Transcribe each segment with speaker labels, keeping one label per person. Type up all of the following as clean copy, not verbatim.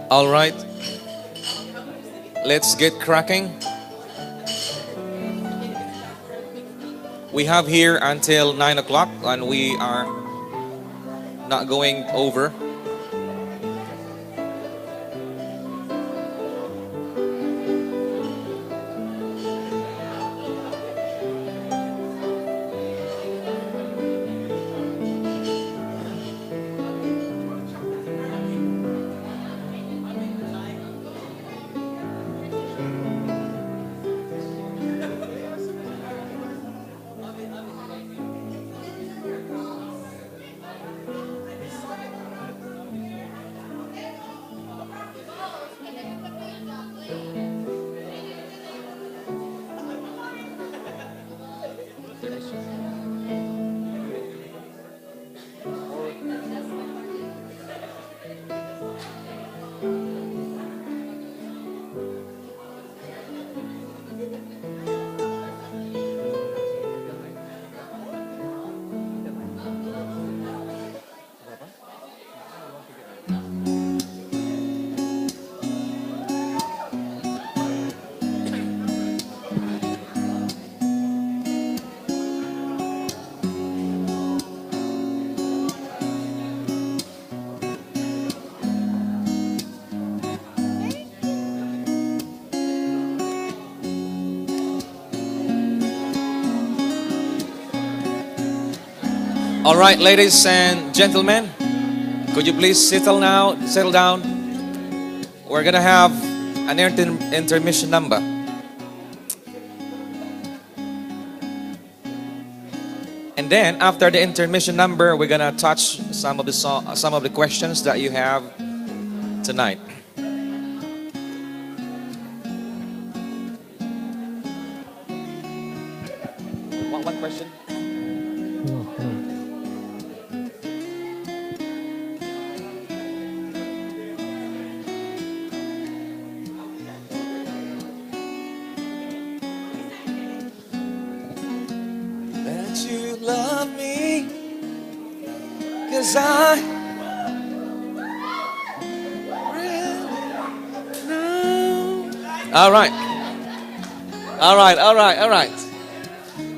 Speaker 1: All right, let's get cracking. We have here until 9 o'clock and we are not going over. All right, ladies and gentlemen, could you please settle now, settle down? We're gonna have an intermission number. And then after the intermission number, we're gonna touch some of the questions that you have tonight. One question. You love me, 'cause I really know. All right.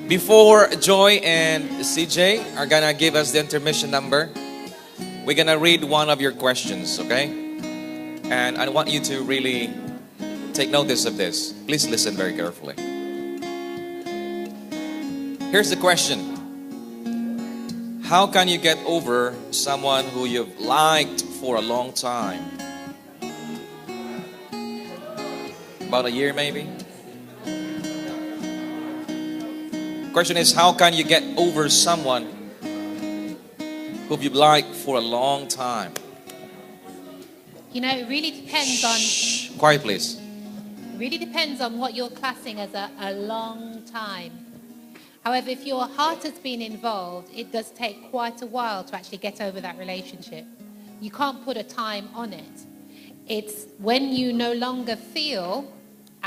Speaker 1: Before Joy and CJ are gonna give us the intermission number, we're gonna read one of your questions, okay? And I want you to really take notice of this. Please listen very carefully. Here's the question. How can you get over someone who you've liked for a long time? About a year maybe? Question is, how can you get over someone who you've liked for a long time?
Speaker 2: You know, it really depends on...
Speaker 1: Shh, quiet please.
Speaker 2: It really depends on what you're classing as a long time. However, if your heart has been involved, it does take quite a while to actually get over that relationship. You can't put a time on it. It's when you no longer feel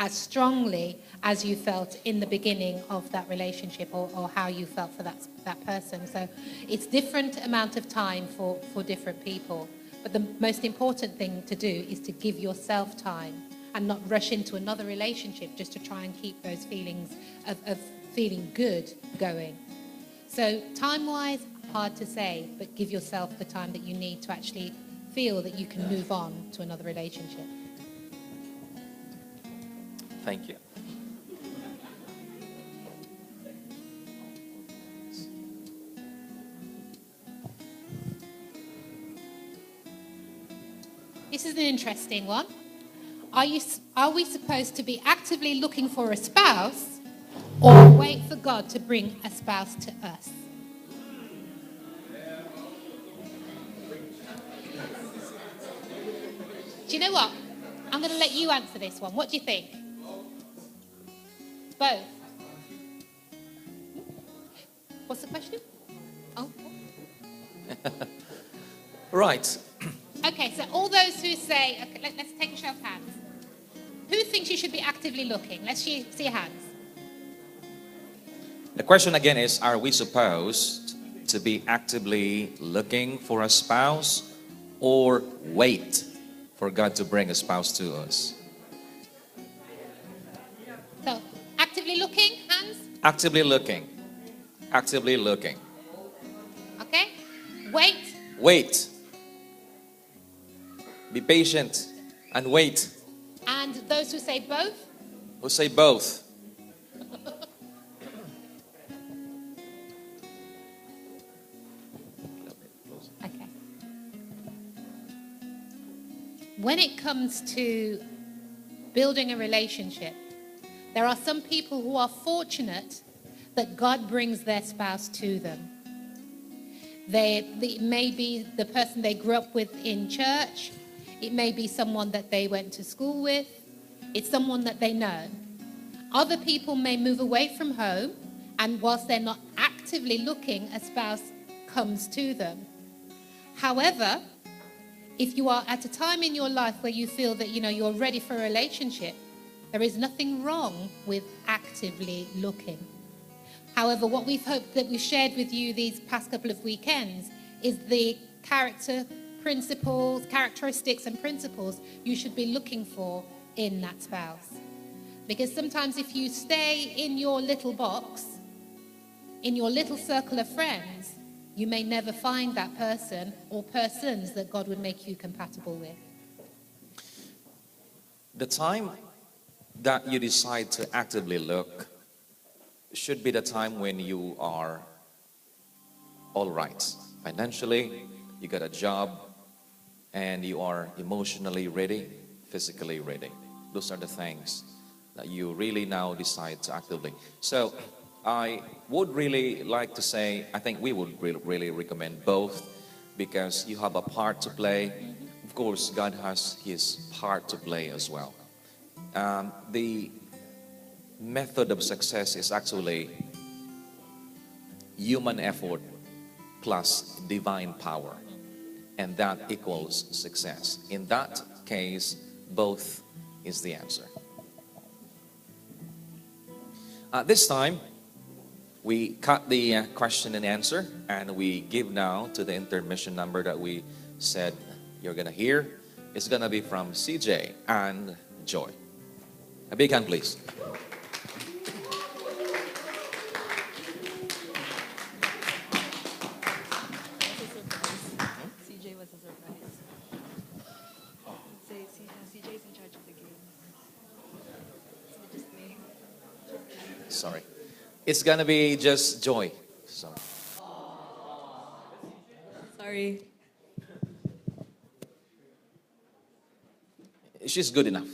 Speaker 2: as strongly as you felt in the beginning of that relationship, or how you felt for that person. So it's different amount of time for different people. But the most important thing to do is to give yourself time and not rush into another relationship just to try and keep those feelings of feeling good going. So time-wise, hard to say, but give yourself the time that you need to actually feel that you can move on to another relationship.
Speaker 1: Thank you.
Speaker 2: This is an interesting one. Are we supposed to be actively looking for a spouse, or wait for God to bring a spouse to us? Do you know what? I'm going to let you answer this one. What do you think? Both. What's the question? Oh.
Speaker 1: Right.
Speaker 2: Okay, so all those who say, okay, let's take a show of hands. Who thinks you should be actively looking? Let's see your hands.
Speaker 1: The question again is, are we supposed to be actively looking for a spouse or wait for God to bring a spouse to us?
Speaker 2: So, actively looking, hands?
Speaker 1: Actively looking. Actively looking.
Speaker 2: Okay. Wait.
Speaker 1: Wait. Be patient and wait.
Speaker 2: And those who say both?
Speaker 1: Who say both?
Speaker 2: Okay. When it comes to building a relationship, there are some people who are fortunate that God brings their spouse to them. It may be the person they grew up with in church. It may be someone that they went to school with. It's someone that they know. Other people may move away from home, and whilst they're not actively looking, a spouse comes to them. However, if you are at a time in your life where you feel that you're ready for a relationship, there is nothing wrong with actively looking. However, what we've hoped that we've shared with you these past couple of weekends is the characteristics and principles you should be looking for in that spouse. Because sometimes if you stay in your little box, in your little circle of friends, you may never find that person or persons that God would make you compatible with.
Speaker 1: The time that you decide to actively look should be the time when you are all right. Financially, you got a job, and you are emotionally ready, physically ready. Those are the things that you really now decide to actively. So I would really like to say, I think we would really recommend both, because you have a part to play. Of course, God has his part to play as well. The method of success is actually human effort plus divine power, and that equals success. In that case, both is the answer. At this time, we cut the question and answer, and we give now to the intermission number that we said you're gonna hear. It's gonna be from CJ and Joy. A big hand, please.
Speaker 3: CJ was a surprise. CJ's in charge of the game. It's just me.
Speaker 1: Sorry. It's gonna be just Joy. So.
Speaker 3: Sorry.
Speaker 1: She's good enough.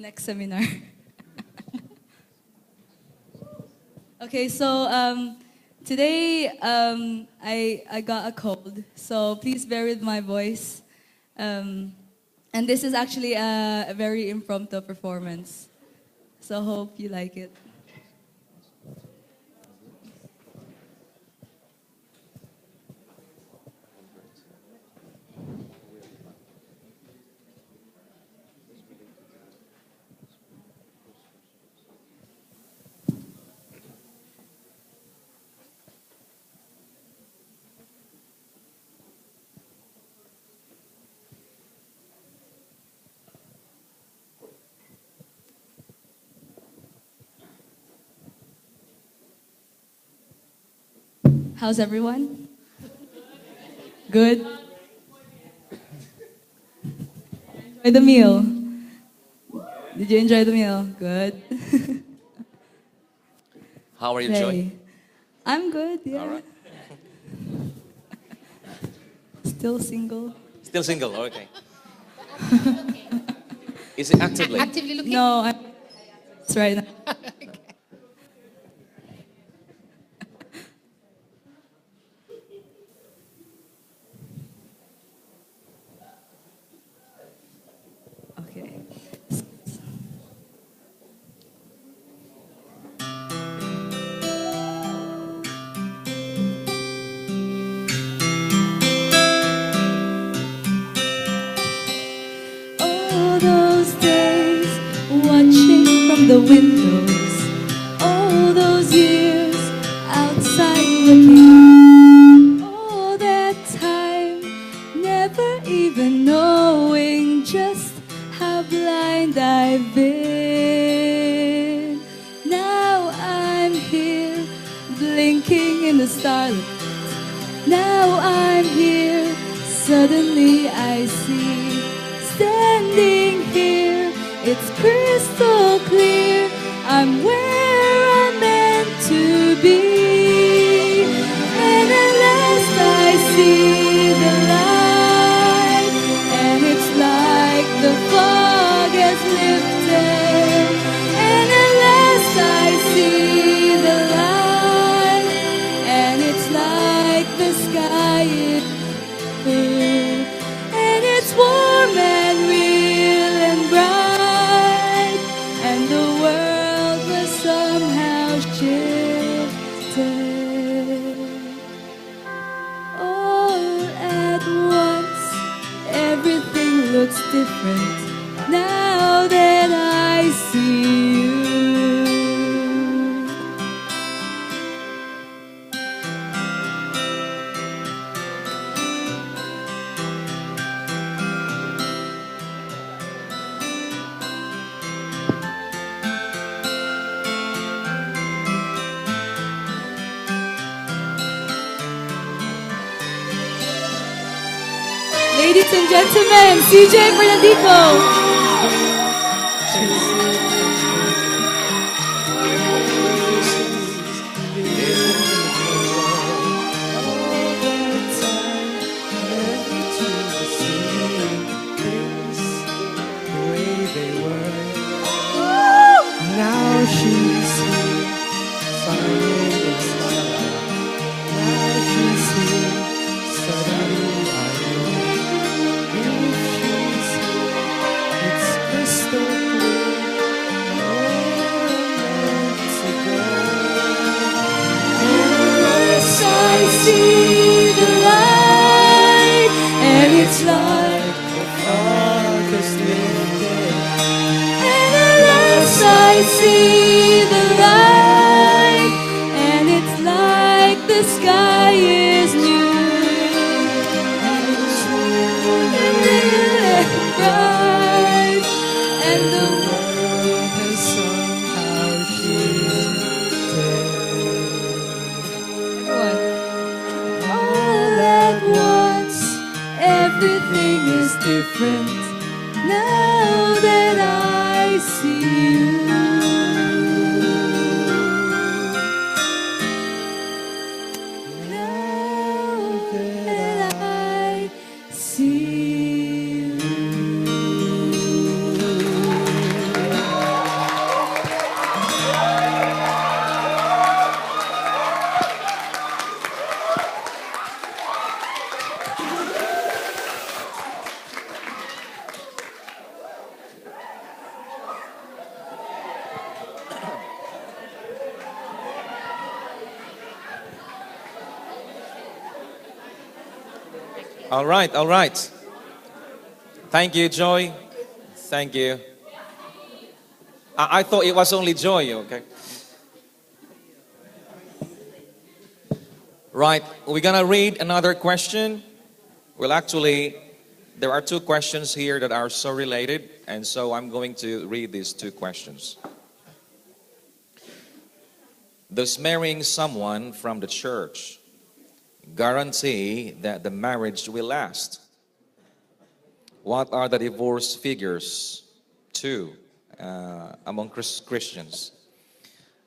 Speaker 3: Next seminar. Okay, so today I got a cold, so please bear with my voice. And this is actually a very impromptu performance, so hope you like it. How's everyone? Good? Enjoy the meal. Did you enjoy the meal? Good.
Speaker 1: How are you, Joy?
Speaker 3: Hey. I'm good, yeah.
Speaker 1: All right.
Speaker 3: Still single.
Speaker 1: Still single, okay. Is it actively?
Speaker 2: Actively looking?
Speaker 3: No, I'm it's right now. Okay. All those days watching from the windows, all those years outside looking, all that time never even knowing just how blind I've been. Now I'm here blinking in the starlight. Now I'm here, suddenly I see. Standing here, it's crystal clear. I'm where I'm meant to be. And at last I see the light. And it's like the fog has lifted. And at last I see the light. And it's like the sky is blue. And it's warm and real and bright, and the world was somehow shifted. All at once, everything looks different now that I see you. Ladies and gentlemen, CJ Fernandico.
Speaker 4: Now she's here, finding this love. Now she's here, suddenly I know. If she's here, it's crystal clear. Where I'm meant to go.
Speaker 3: Unless I see the light, and it's like
Speaker 4: The fog is lifted.
Speaker 3: and unless I see the light, and it's like the sky is new, and it's bright, and the
Speaker 4: World has somehow shifted.
Speaker 3: all at once, everything is different now that I see you. Now that I see you.
Speaker 1: All right, all right. Thank you, Joy. Thank you. I thought it was only Joy, okay? Right, we're gonna read another question. Well, actually, there are two questions here that are so related, and so I'm going to read these two questions. Does marrying someone from the church guarantee that the marriage will last? What are the divorce figures too among Christians?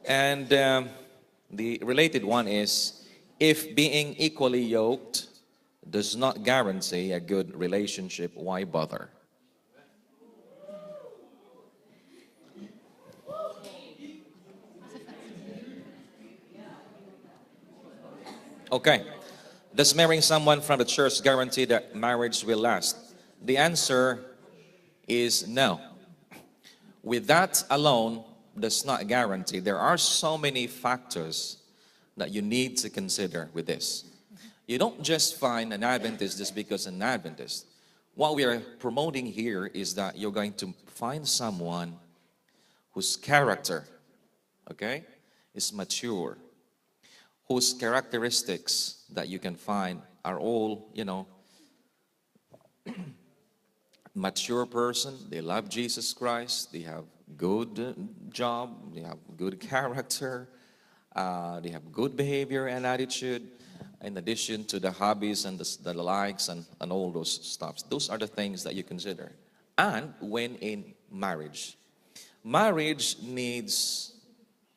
Speaker 1: And the related one is, if being equally yoked does not guarantee a good relationship, why bother? Okay. Does marrying someone from the church guarantee that marriage will last? The answer is no. With that alone does not guarantee. There are so many factors that you need to consider with this. You don't just find an Adventist just because an Adventist. What we are promoting here is that you're going to find someone whose character, okay, is mature, whose characteristics that you can find are all, mature person. They love Jesus Christ. They have good job. They have good character. They have good behavior and attitude. In addition to the hobbies and the likes and all those stuff. Those are the things that you consider. And when in marriage, marriage needs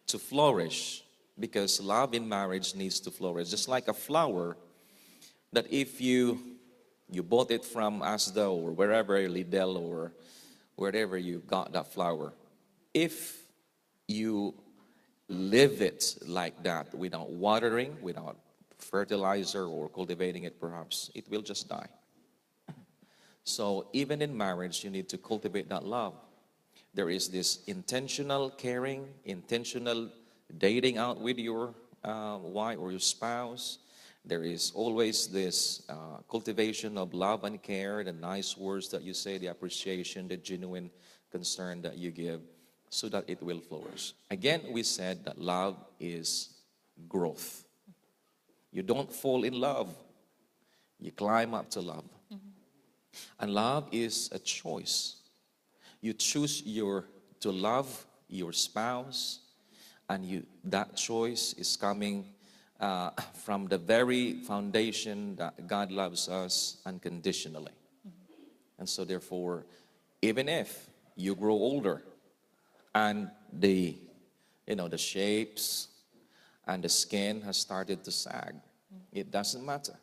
Speaker 1: to flourish, because love in marriage needs to flourish. Just like a flower, that if you bought it from Asda or wherever, Lidl or wherever you got that flower, if you live it like that, without watering, without fertilizer or cultivating it perhaps, it will just die. So even in marriage, you need to cultivate that love. There is this intentional caring, intentional dating out with your wife or your spouse. There is always this cultivation of love and care, the nice words that you say, the appreciation, the genuine concern that you give, so that it will flourish. Again, we said that love is growth. You don't fall in love. You climb up to love. And love is a choice. You choose to love your spouse, and that choice is coming from the very foundation that God loves us unconditionally. And so therefore, even if you grow older and the shapes and the skin has started to sag, it doesn't matter,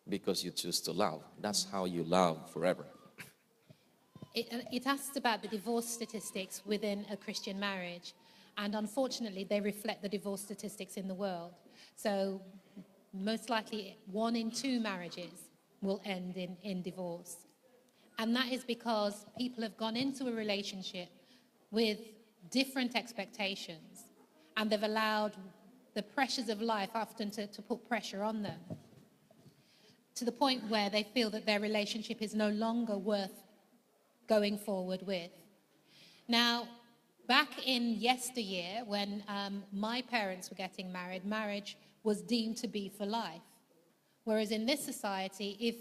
Speaker 1: because you choose to love. That's how you love forever.
Speaker 2: It asks about the divorce statistics within a Christian marriage, and unfortunately they reflect the divorce statistics in the world. So most likely 1 in 2 marriages will end in divorce. And that is because people have gone into a relationship with different expectations, and they've allowed the pressures of life often to put pressure on them, to the point where they feel that their relationship is no longer worth going forward with. Now, back in yesteryear, when my parents were getting married, marriage was deemed to be for life. Whereas in this society, if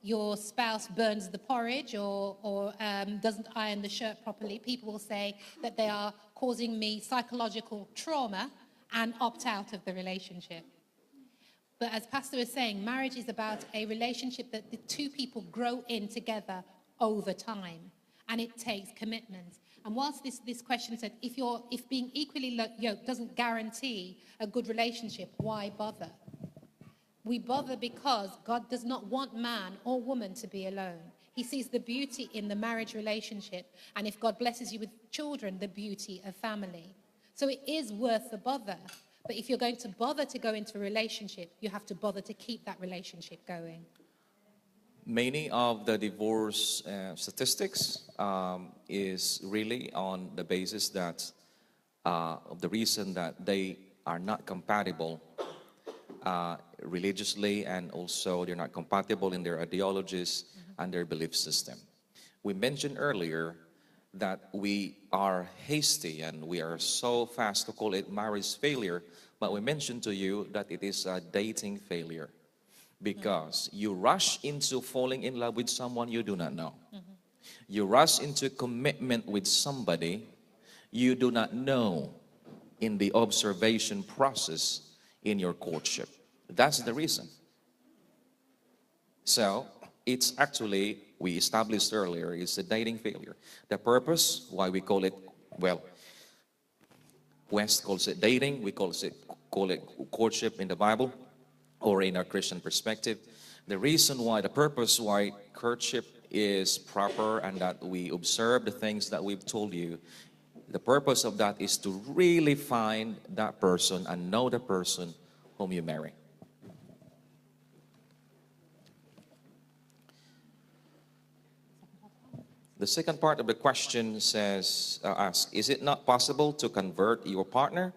Speaker 2: your spouse burns the porridge or doesn't iron the shirt properly, people will say that they are causing me psychological trauma and opt out of the relationship. But as Pastor was saying, marriage is about a relationship that the two people grow in together over time, and it takes commitment. And whilst this question said, if being equally yoked doesn't guarantee a good relationship, why bother? We bother because God does not want man or woman to be alone. He sees the beauty in the marriage relationship, and if God blesses you with children, the beauty of family. So it is worth the bother. But if you're going to bother to go into a relationship, you have to bother to keep that relationship going.
Speaker 1: Many of the divorce statistics is really on the basis that of the reason that they are not compatible religiously, and also they're not compatible in their ideologies and their belief system. We mentioned earlier that we are hasty and we are so fast to call it marriage failure, but we mentioned to you that it is a dating failure, because you rush into falling in love with someone you do not know. You rush into commitment with somebody you do not know in the observation process in your courtship. That's the reason. So it's actually, we established earlier, it's a dating failure. The purpose, why we call it, well, West calls it dating, we call it courtship in the Bible or in our Christian perspective. The reason why, the purpose why courtship is proper and that we observe the things that we've told you, the purpose of that is to really find that person and know the person whom you marry. The second part of the question asks, is it not possible to convert your partner?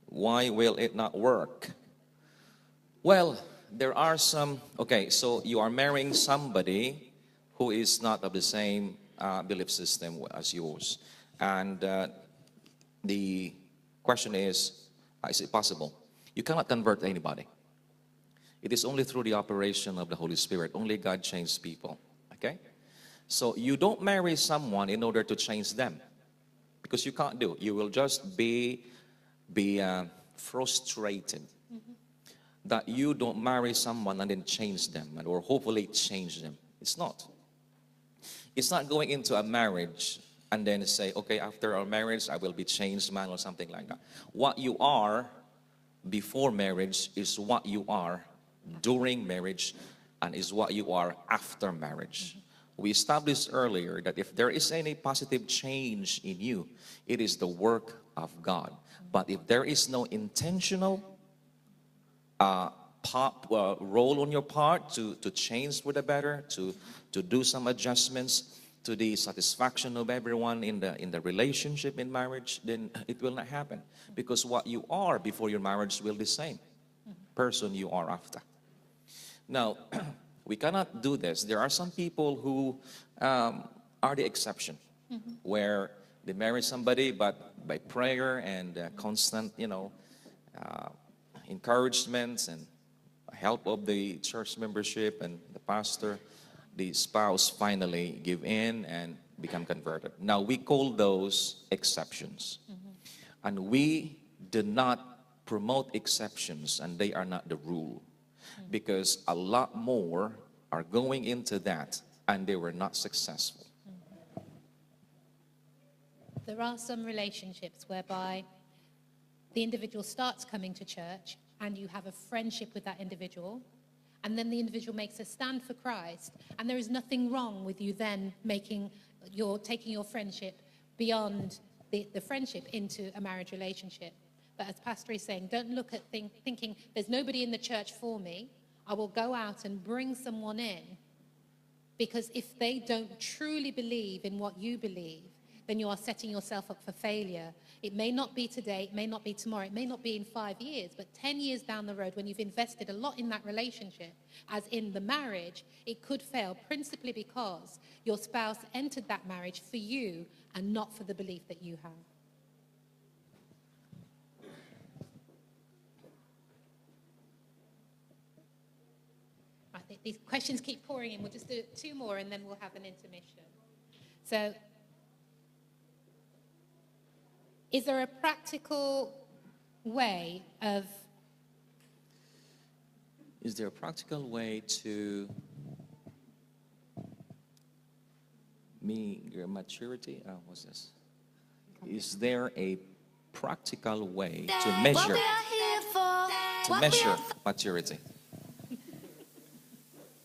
Speaker 1: Why will it not work? Well, there are some, okay, so you are marrying somebody who is not of the same belief system as yours. And the question is it possible? You cannot convert anybody. It is only through the operation of the Holy Spirit. Only God changes people, okay? So you don't marry someone in order to change them, because you can't do. You will just be frustrated that you don't marry someone and then change them, or hopefully change them. It's not. It's not going into a marriage and then say, okay, after our marriage, I will be changed man or something like that. What you are before marriage is what you are during marriage and is what you are after marriage. We established earlier that if there is any positive change in you, it is the work of God. But if there is no intentional role on your part to change for the better, to do some adjustments to the satisfaction of everyone in the relationship in marriage, then it will not happen. Because what you are before your marriage will be the same person you are after. Now, we cannot do this. There are some people who are the exception, where they marry somebody, but by prayer and constant, encouragements and help of the church membership and the pastor, the spouse finally give in and become converted. Now, we call those exceptions. And we do not promote exceptions, and they are not the rule. Because a lot more are going into that and they were not successful.
Speaker 2: There are some relationships whereby the individual starts coming to church and you have a friendship with that individual, and then the individual makes a stand for Christ, and there is nothing wrong with you then taking your friendship beyond the friendship into a marriage relationship. But as Pastor is saying, don't look at thinking there's nobody in the church for me. I will go out and bring someone in, because if they don't truly believe in what you believe, then you are setting yourself up for failure. It may not be today, it may not be tomorrow, it may not be in 5 years, but 10 years down the road, when you've invested a lot in that relationship, as in the marriage, it could fail principally because your spouse entered that marriage for you and not for the belief that you have. I think these questions keep pouring in. We'll just do 2 more and then we'll have an intermission. So, is there a practical way of...
Speaker 1: Is there a practical way to meet your maturity? What's this? Is there a practical way to measure maturity?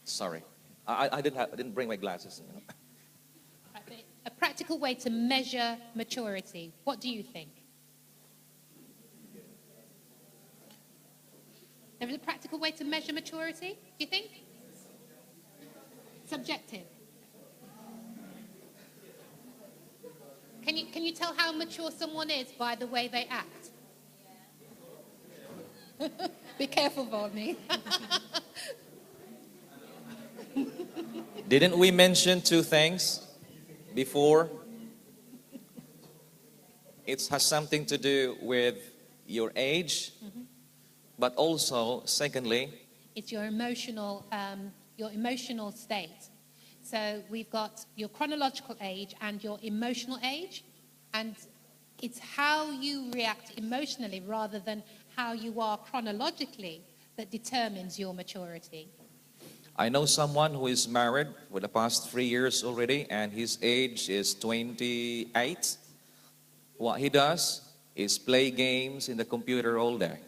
Speaker 1: Sorry, I didn't bring my glasses.
Speaker 2: A practical way to measure maturity. What do you think? There is a practical way to measure maturity, do you think? Subjective. Can you tell how mature someone is by the way they act? Be careful, Volney.
Speaker 1: Didn't we mention 2 things before? It has something to do with your age, but also, secondly,
Speaker 2: it's your emotional state. So we've got your chronological age and your emotional age, and it's how you react emotionally rather than how you are chronologically that determines your maturity.
Speaker 1: I know someone who is married for the past 3 years already, and his age is 28. What he does is play games in the computer all day.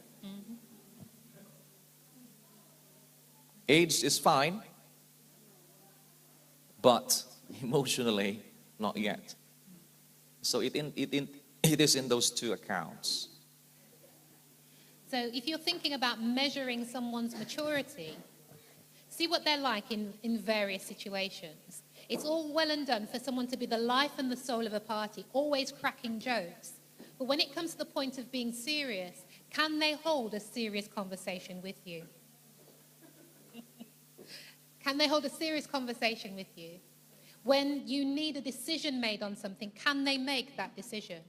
Speaker 1: Age is fine, but emotionally, not yet. So it is in those two accounts.
Speaker 2: So if you're thinking about measuring someone's maturity, see what they're like in various situations. It's all well and done for someone to be the life and the soul of a party, always cracking jokes. But when it comes to the point of being serious, can they hold a serious conversation with you? Can they hold a serious conversation with you? When you need a decision made on something, can they make that decision?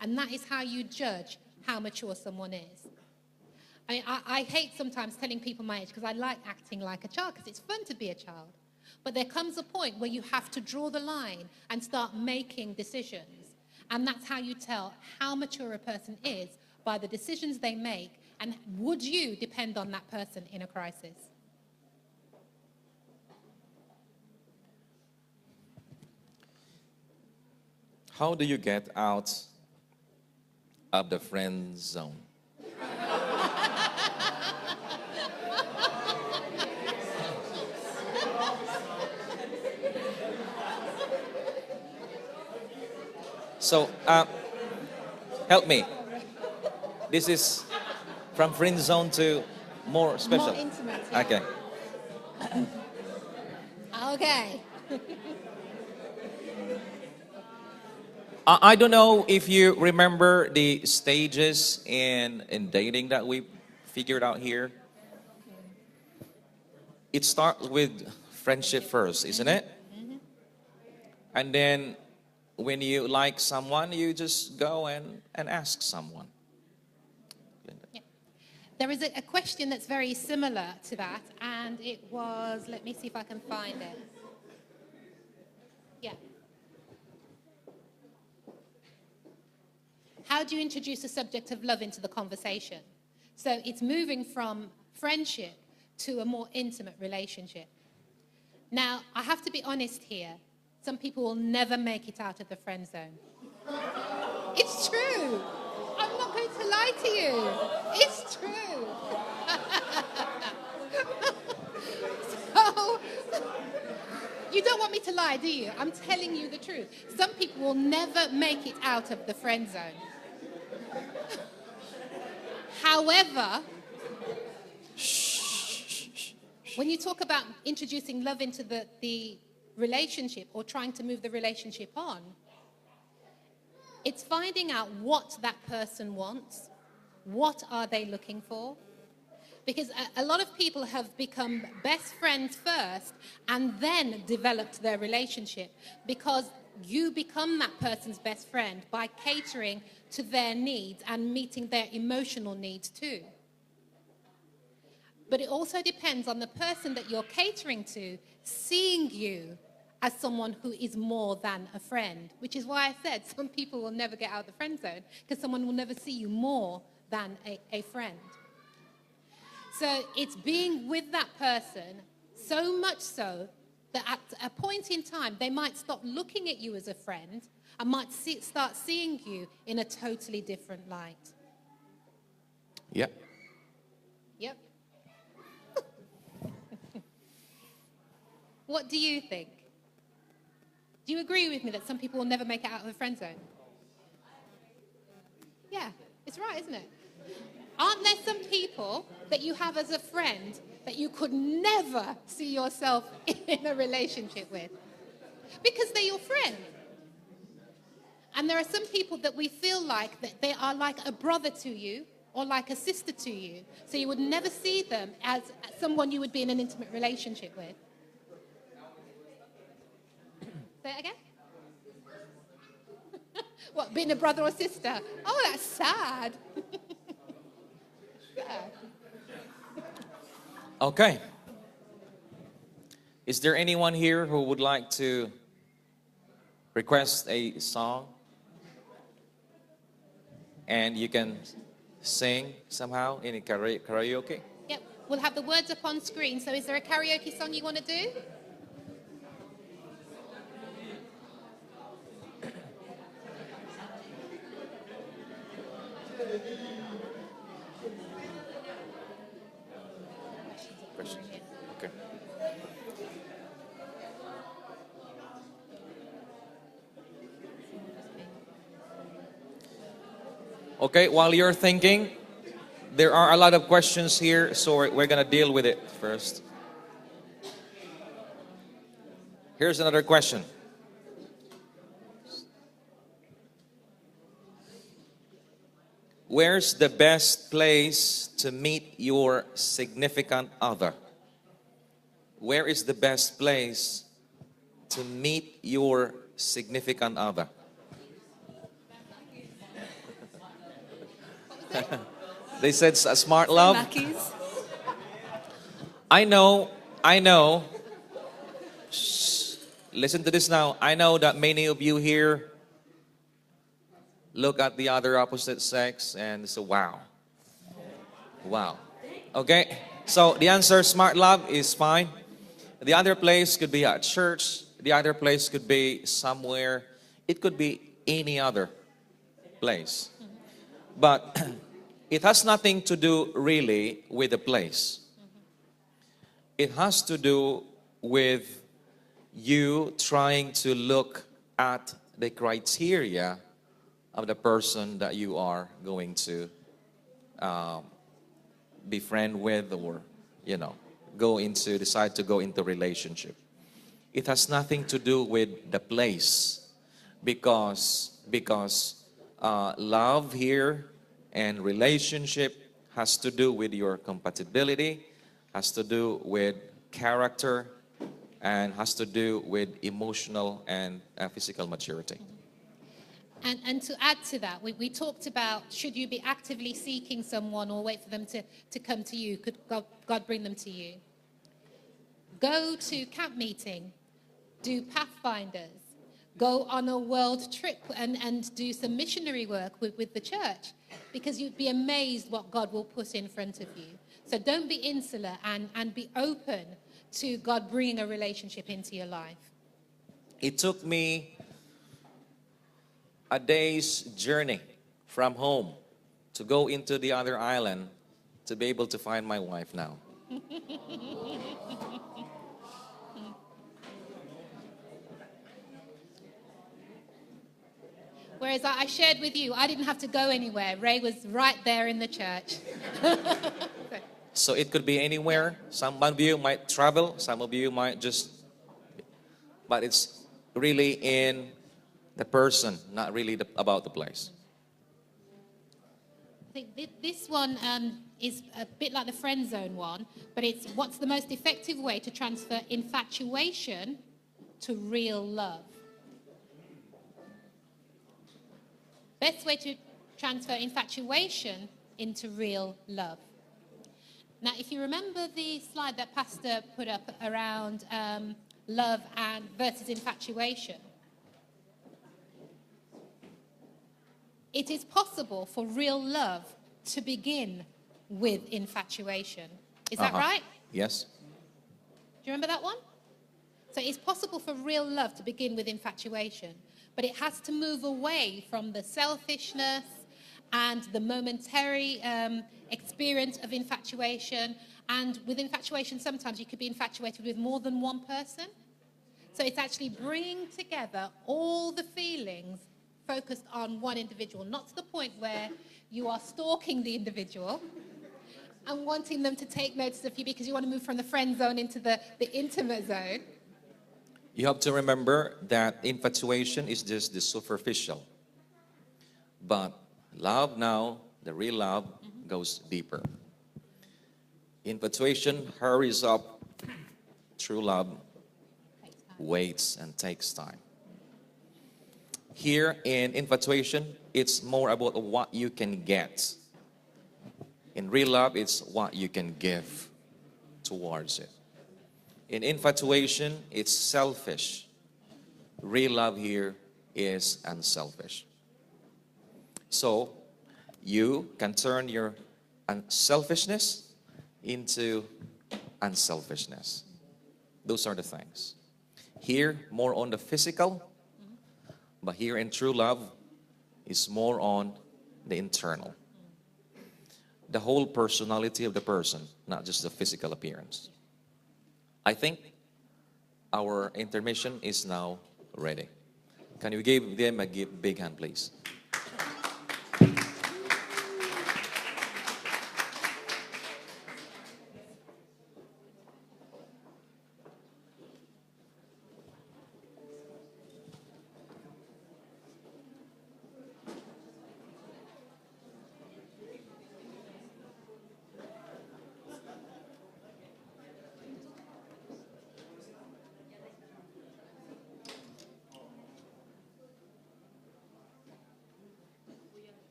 Speaker 2: And that is how you judge how mature someone is. I hate sometimes telling people my age because I like acting like a child because it's fun to be a child. But there comes a point where you have to draw the line and start making decisions. And that's how you tell how mature a person is, by the decisions they make. And would you depend on that person in a crisis?
Speaker 1: How do you get out of the friend zone? So, help me. This is from friend zone to more special.
Speaker 2: More intimate. Yeah.
Speaker 1: Okay.
Speaker 2: Okay.
Speaker 1: I don't know if you remember the stages in dating that we figured out here. It starts with friendship first, isn't it? And then when you like someone, you just go and ask someone.
Speaker 2: Yeah. There is a question that's very similar to that, and it was, let me see if I can find it. Yeah. How do you introduce the subject of love into the conversation? So it's moving from friendship to a more intimate relationship. Now, I have to be honest here. Some people will never make it out of the friend zone. It's true. I'm not going to lie to you. It's true. So, you don't want me to lie, do you? I'm telling you the truth. Some people will never make it out of the friend zone. However, when you talk about introducing love into the relationship or trying to move the relationship on, it's finding out what that person wants. What are they looking for? Because a lot of people have become best friends first and then developed their relationship, because you become that person's best friend by catering to their needs and meeting their emotional needs too. But it also depends on the person that you're catering to seeing you as someone who is more than a friend, which is why I said some people will never get out of the friend zone, because someone will never see you more than a friend. So it's being with that person so much so that at a point in time, they might stop looking at you as a friend and might start seeing you in a totally different light.
Speaker 1: Yep.
Speaker 2: Yep. What do you think? Do you agree with me that some people will never make it out of the friend zone? Yeah, it's right, isn't it? Aren't there some people that you have as a friend that you could never see yourself in a relationship with? Because they're your friend. And there are some people that we feel like that they are like a brother to you or like a sister to you. So you would never see them as someone you would be in an intimate relationship with. Say it again? What, being a brother or sister? Oh, that's sad. Sad.
Speaker 1: Okay. Is there anyone here who would like to request a song? And you can sing somehow in a karaoke?
Speaker 2: Yep. We'll have the words up on screen. So is there a karaoke song you want to do?
Speaker 1: Questions? Okay. Okay, while you're thinking, there are a lot of questions here, so we're going to deal with it first. Here's another question. Where's the best place to meet your significant other? Where is the best place to meet your significant other? They said a smart love.
Speaker 3: Mackey's.
Speaker 1: I know. Shh. Listen to this now. I know that many of you here look at the other opposite sex and say, wow. Wow. Okay? So the answer, smart love, is fine. The other place could be at church. The other place could be somewhere. It could be any other place. But it has nothing to do really with the place. It has to do with you trying to look at the criteria of the person that you are going to be friend with, or decide to go into relationship. It has nothing to do with the place, because love here and relationship has to do with your compatibility, has to do with character, and has to do with emotional and physical maturity.
Speaker 2: And to add to that, we talked about, should you be actively seeking someone or wait for them to come to you? Could God bring them to you? Go to camp meeting, do pathfinders, go on a world trip and do some missionary work with the church, because you'd be amazed what God will put in front of you. So don't be insular and be open to God bringing a relationship into your life.
Speaker 1: It took me a day's journey from home to go into the other island to be able to find my wife now.
Speaker 2: Whereas I shared with you, I didn't have to go anywhere. Ray was right there in the church.
Speaker 1: So it could be anywhere. Some of you might travel, some of you might but it's really in the person, not really about the place.
Speaker 2: I think this one is a bit like the friend zone one, but it's what's the most effective way to transfer infatuation to real love? Best way to transfer infatuation into real love. Now, if you remember the slide that Pastor put up around love and versus infatuation, it is possible for real love to begin with infatuation. Is that right?
Speaker 1: Yes.
Speaker 2: Do you remember that one? So it's possible for real love to begin with infatuation, but it has to move away from the selfishness and the momentary experience of infatuation. And with infatuation, sometimes you could be infatuated with more than one person. So it's actually bringing together all the feelings focused on one individual, not to the point where you are stalking the individual and wanting them to take notice of you because you want to move from the friend zone into the intimate zone.
Speaker 1: You have to remember that infatuation is just the superficial. But love now, the real love, goes deeper. Infatuation hurries up. True love waits and takes time. Here in infatuation, it's more about what you can get. In real love, it's what you can give towards it. In infatuation, it's selfish. Real love here is unselfish. So, you can turn your unselfishness into unselfishness. Those are the things. Here, more on the physical, but here in true love is more on the internal. The whole personality of the person, not just the physical appearance. I think our intermission is now ready. Can you give them a big hand, please?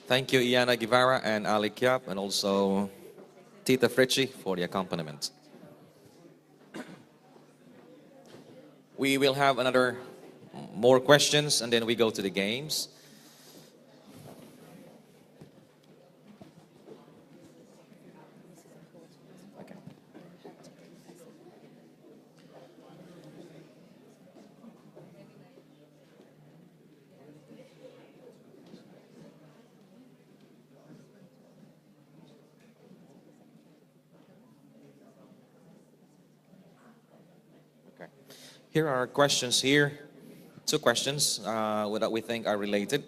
Speaker 1: Thank you, Iana Guevara and Ali Kiap, and also Tita Fritchie for the accompaniment. We will have another more questions, and then we go to the games. Okay. Here are questions here. Two questions that we think are related.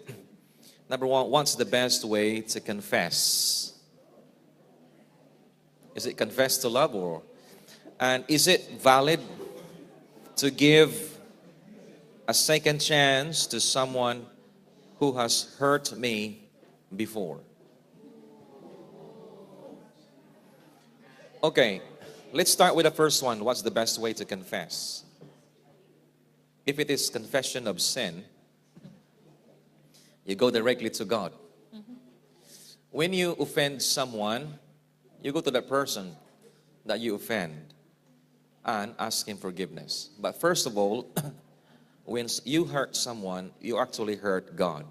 Speaker 1: Number one, what's the best way to confess? Is it confess to love, or and is it valid to give a second chance to someone who has hurt me before? Okay, let's start with the first one. What's the best way to confess? If it is confession of sin, you go directly to God. When you offend someone, you go to the person that you offend and ask him forgiveness. But first of all, when you hurt someone, you actually hurt God.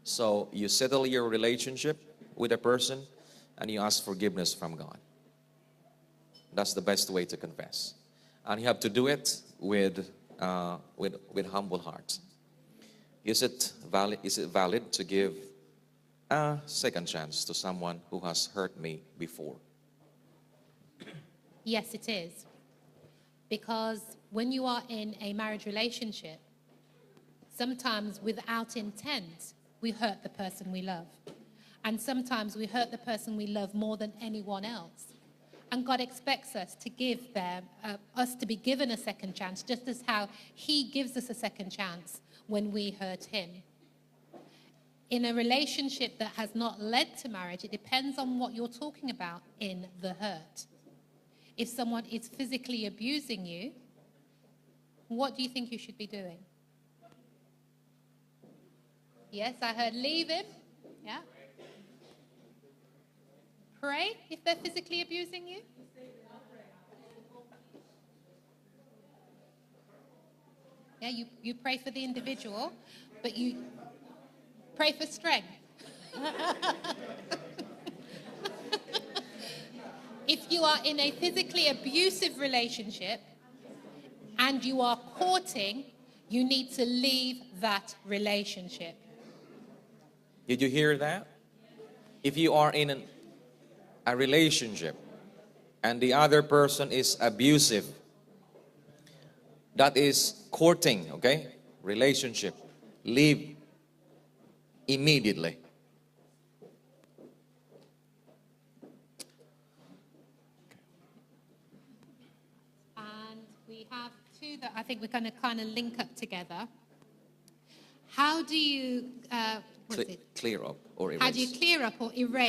Speaker 1: So you settle your relationship with a person and you ask forgiveness from God. That's the best way to confess. And you have to do it with humble heart. Is it valid to give a second chance to someone who has hurt me before?
Speaker 2: Yes, it is. Because when you are in a marriage relationship, sometimes without intent, we hurt the person we love. And sometimes we hurt the person we love more than anyone else. And God expects us to give them, us to be given a second chance, just as how he gives us a second chance when we hurt him. In a relationship that has not led to marriage, it depends on what you're talking about in the hurt. If someone is physically abusing you, what do you think you should be doing? Yes, I heard leave him. Yeah. Pray if they're physically abusing you. Yeah, you pray for the individual, but you pray for strength. If you are in a physically abusive relationship and you are courting, you need to leave that relationship.
Speaker 1: Did you hear that? If you are in a relationship and the other person is abusive, that is courting, okay? Relationship. Leave immediately.
Speaker 2: And we have two that I think we're going to kind of link up together. How do you
Speaker 1: Clear up or erase?
Speaker 2: how do you clear up or erase